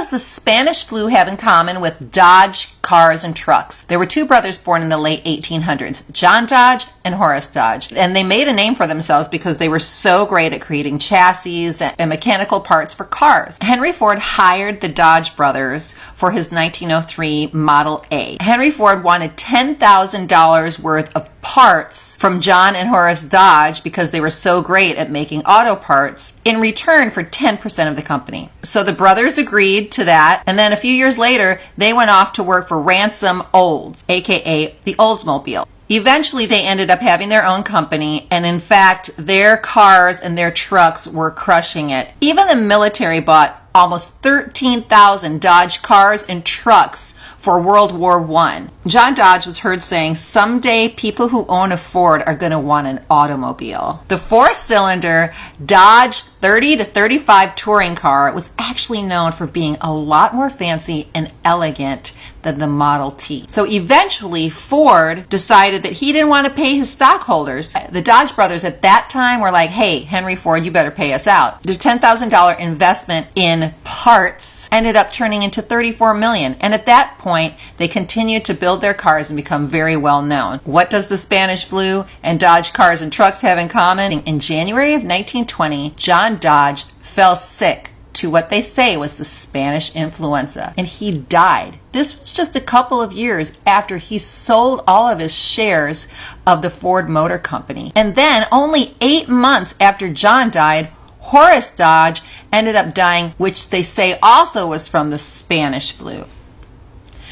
does the Spanish flu have in common with Dodge cars and trucks? There were two brothers born in the late 1800s, John Dodge and Horace Dodge, and they made a name for themselves because they were so great at creating chassis and mechanical parts for cars. Henry Ford hired the Dodge brothers for his 1903 Model A. Henry Ford wanted $10,000 worth of parts from John and Horace Dodge because they were so great at making auto parts in return for 10% of the company. So the brothers agreed to that, and then a few years later, they went off to work for Ransom Olds, aka the Oldsmobile. Eventually, they ended up having their own company, and in fact, their cars and their trucks were crushing it. Even the military bought almost 13,000 Dodge cars and trucks for World War I. John Dodge was heard saying, "Someday people who own a Ford are going to want an automobile." The four-cylinder Dodge 30 to 35 touring car was actually known for being a lot more fancy and elegant than the Model T. So eventually, Ford decided that he didn't want to pay his stockholders. The Dodge brothers at that time were like, "Hey, Henry Ford, you better pay us out." The $10,000 investment in parts ended up turning into $34 million. And at that point, they continued to build their cars and become very well known. What does the Spanish flu and Dodge cars and trucks have in common? In January of 1920, John Dodge fell sick to what they say was the Spanish influenza, and he died. This was just a couple of years after he sold all of his shares of the Ford Motor Company. And then only 8 months after John died, Horace Dodge ended up dying, which they say also was from the Spanish flu.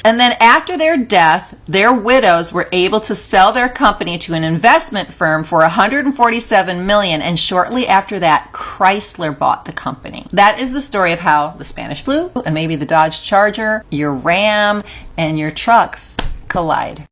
And then after their death, their widows were able to sell their company to an investment firm for $147 million, and shortly after that, Chrysler bought the company. That is the story of how the Spanish flu and maybe the Dodge Charger, your Ram, and your trucks collide.